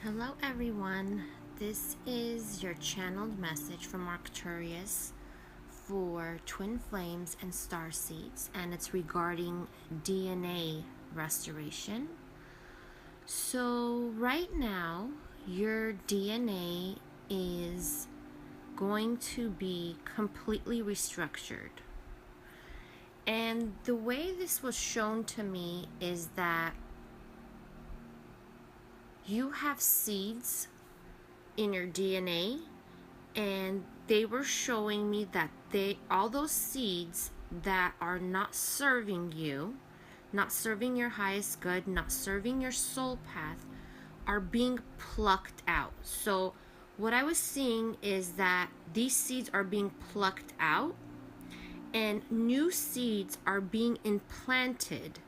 Hello everyone, this is your channeled message from Arcturus for twin flames and star seeds, and it's regarding DNA restoration. So right now your DNA is going to be completely restructured, and the way this was shown to me is that you have seeds in your DNA, and they were showing me that all those seeds that are not serving you, not serving your highest good, not serving your soul path, are being plucked out. So what I was seeing is that these seeds are being plucked out and new seeds are being implanted.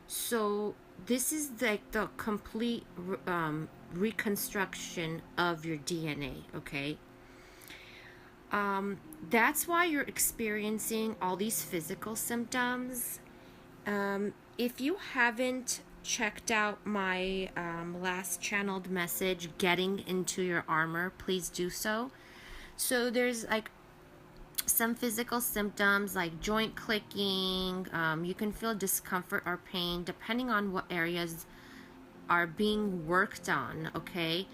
So this is like the complete reconstruction of your DNA, okay? That's why you're experiencing all these physical symptoms. If you haven't checked out my last channeled message, Getting into Your Armor, please do so. So there's like some physical symptoms like joint clicking. You can feel discomfort or pain depending on what areas are being worked on, okay?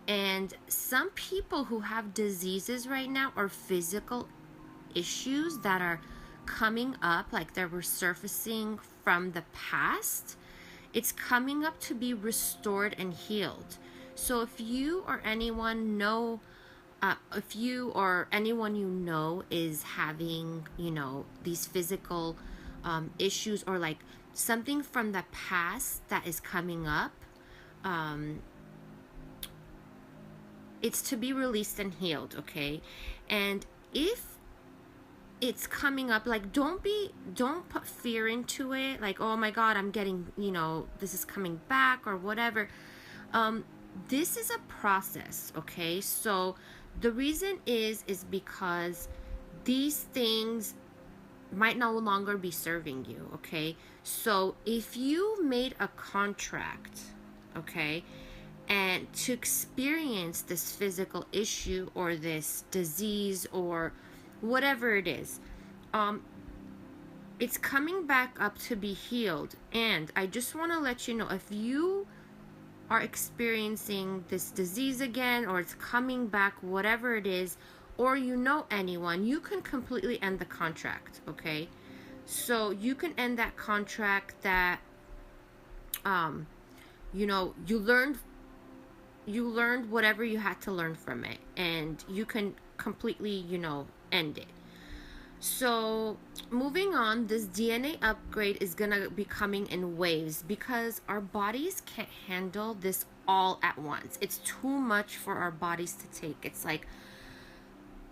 And some people who have diseases right now or physical issues that are coming up, like they're resurfacing from the past, it's coming up to be restored and healed. So if you or anyone know, if you or anyone you know is having, these physical issues, or like something from the past that is coming up, it's to be released and healed, okay? And if it's coming up, like don't put fear into it, like, oh my god, I'm getting, this is coming back or whatever. This is a process, okay? So the reason is because these things might no longer be serving you, okay? So if you made a contract, okay, and to experience this physical issue or this disease or whatever it is, it's coming back up to be healed. And I just want to let you know, if you are experiencing this disease again, or it's coming back, whatever it is, or anyone, you can completely end the contract, okay? So you can end that contract that you learned whatever you had to learn from it, and you can completely, end it. So moving on, this DNA upgrade is gonna be coming in waves because our bodies can't handle this all at once. It's too much for our bodies to take. It's like,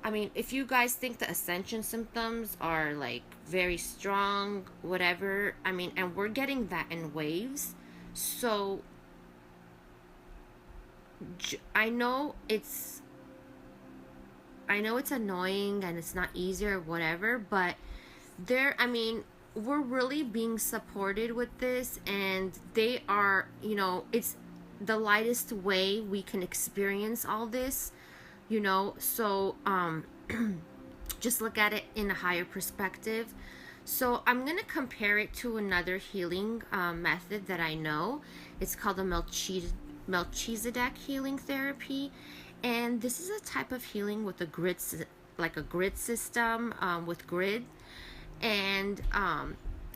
if you guys think the ascension symptoms are like very strong, whatever, and we're getting that in waves. So I know it's annoying and it's not easy or whatever, but we're really being supported with this, and they are, it's the lightest way we can experience all this, so just look at it in a higher perspective. So I'm going to compare it to another healing method that I know. It's called the Melchizedek healing therapy, and this is a type of healing with a grid, like a grid system, with grid. And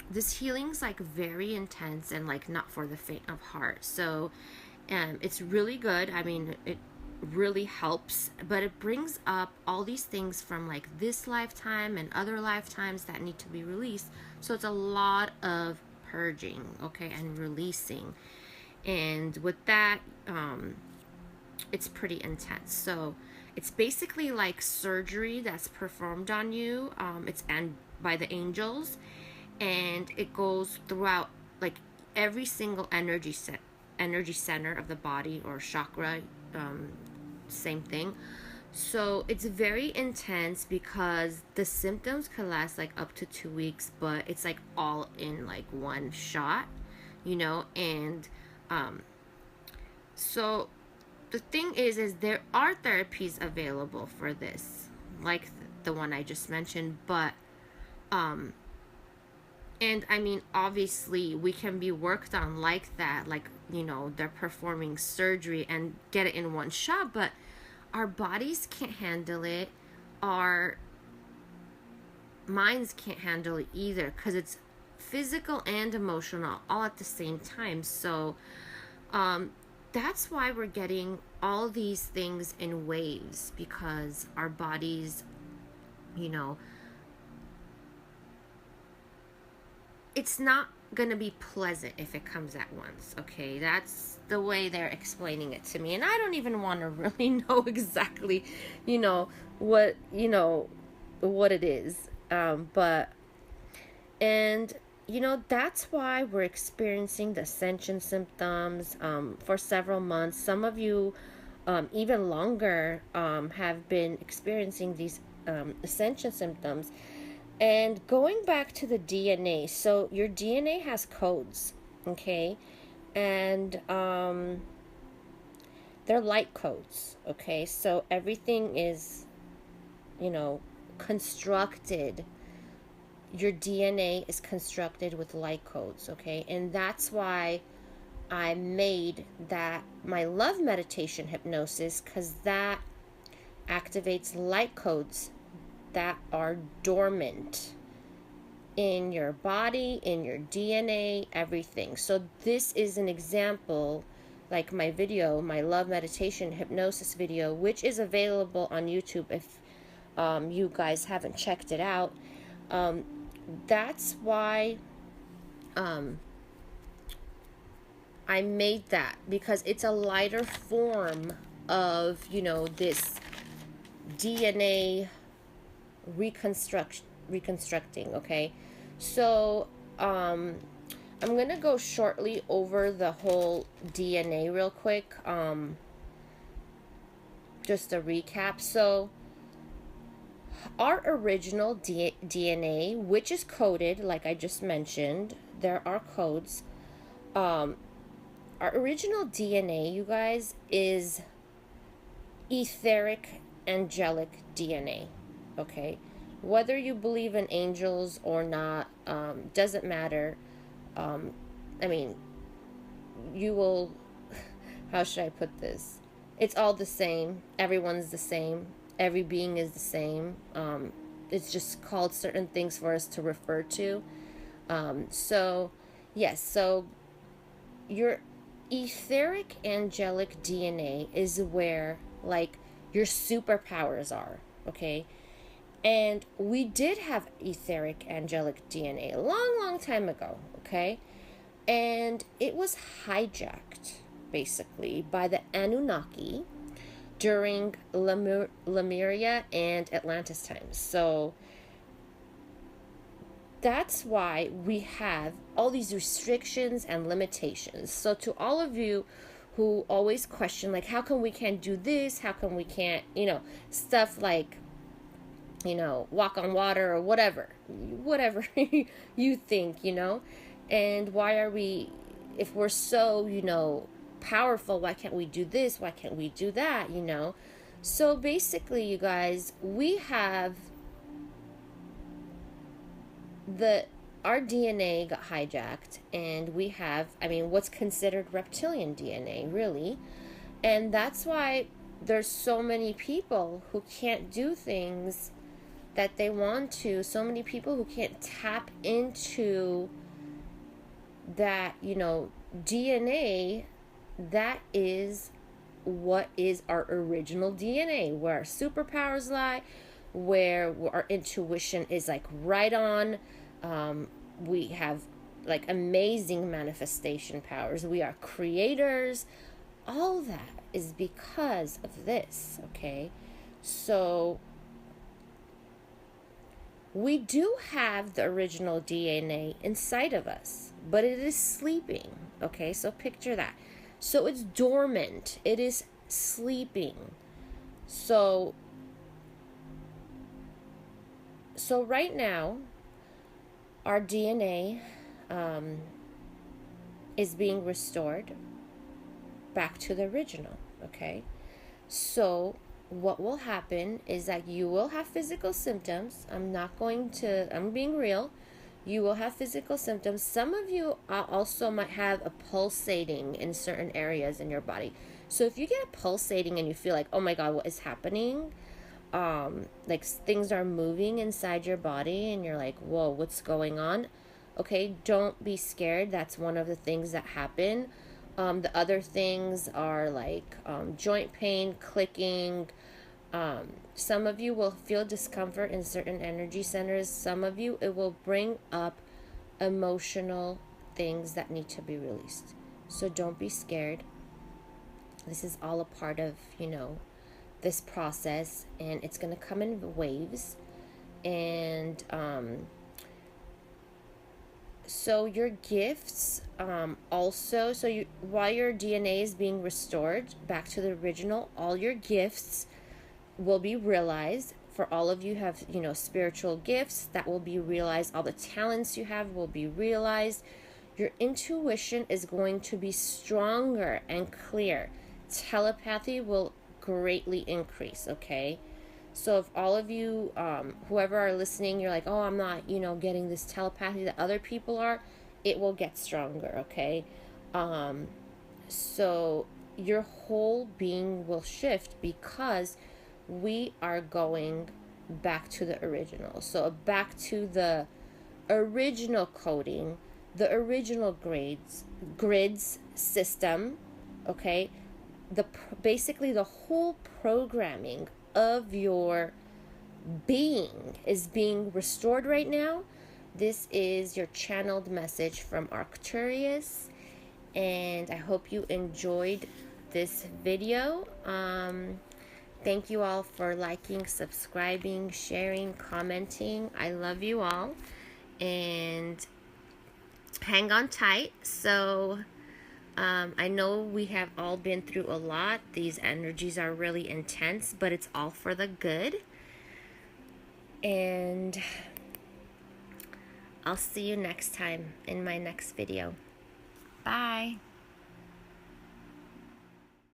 this healing's like very intense and like not for the faint of heart. So it's really good. It really helps, but it brings up all these things from like this lifetime and other lifetimes that need to be released. So it's a lot of purging, okay, and releasing. And with that, it's pretty intense. So it's basically like surgery that's performed on you. It's by the angels, and it goes throughout like every single energy center of the body, or chakra, same thing. So it's very intense because the symptoms can last like up to 2 weeks, but it's like all in like one shot, and so the thing is there are therapies available for this, like the one I just mentioned, but and I mean, obviously we can be worked on like that, like, you know, they're performing surgery and get it in one shot, but our bodies can't handle it, our minds can't handle it either, because it's physical and emotional all at the same time. So that's why we're getting all these things in waves, because our bodies, you know, it's not gonna be pleasant if it comes at once. Okay, that's the way they're explaining it to me, and I don't even want to really know exactly, you know, what it is. But and you know, that's why we're experiencing the ascension symptoms for several months. Some of you even longer have been experiencing these ascension symptoms. And going back to the DNA, so your DNA has codes, okay? And they're light codes, okay? So everything is, you know, constructed. Your DNA is constructed with light codes, okay? And that's why I made that my love meditation hypnosis, because that activates light codes that are dormant in your body, in your DNA, everything. So this is an example, like my video, my love meditation hypnosis video, which is available on YouTube if you guys haven't checked it out. That's why I made that, because it's a lighter form of, you know, this DNA reconstructing, okay? So I'm gonna go shortly over the whole DNA real quick, just a recap. So our original DNA, which is coded, like I just mentioned, there are codes. Our original DNA, you guys, is etheric angelic DNA, okay? Whether you believe in angels or not, doesn't matter. I mean, you will, how should I put this? It's all the same. Everyone's the same. Every being is the same. It's just called certain things for us to refer to. So, yes, so your etheric angelic DNA is where, like, your superpowers are, okay? And we did have etheric angelic DNA a long time ago, okay? And it was hijacked, basically, by the Anunnaki during Lemuria and Atlantis times. So that's why we have all these restrictions and limitations. So to all of you who always question, like, how come we can't do this? How come we can't, you know, stuff like, you know, walk on water or whatever you think, you know? And why are we, if we're so, you know, powerful, why can't we do this? Why can't we do that, you know? So basically, you guys, we have our DNA got hijacked, and we have, I mean, what's considered reptilian DNA, really. And that's why there's so many people who can't do things that they want to, so many people who can't tap into that, you know, DNA. That is what is our original DNA, where our superpowers lie, where our intuition is like right on. We have like amazing manifestation powers. We are creators. All that is because of this, okay? So we do have the original DNA inside of us, but it is sleeping, okay? So picture that. So it's dormant. It is sleeping. So right now, our DNA is being restored back to the original, okay? So what will happen is that you will have physical symptoms. I'm being real. You will have physical symptoms. Some of you also might have a pulsating in certain areas in your body. So if you get a pulsating and you feel like, oh my God, what is happening? Like things are moving inside your body and you're like, whoa, what's going on? Okay, don't be scared. That's one of the things that happen. The other things are like joint pain, clicking. Some of you will feel discomfort in certain energy centers. Some of you, it will bring up emotional things that need to be released. So don't be scared. This is all a part of, this process, and it's going to come in waves. And so your gifts also, while your DNA is being restored back to the original, all your gifts will be realized. For all of you have, spiritual gifts that will be realized. All the talents you have will be realized. Your intuition is going to be stronger and clear. Telepathy will greatly increase, okay? So if all of you, whoever are listening, you're like, oh, I'm not, getting this telepathy that other people are, it will get stronger, okay? So your whole being will shift because we are going back to the original. So back to the original coding, the original grids system, okay? Basically the whole programming of your being is being restored right now. This is your channeled message from Arcturus, and I hope you enjoyed this video. Thank you all for liking, subscribing, sharing, commenting. I love you all, and hang on tight. So I know we have all been through a lot. These energies are really intense, but it's all for the good. And I'll see you next time in my next video. Bye.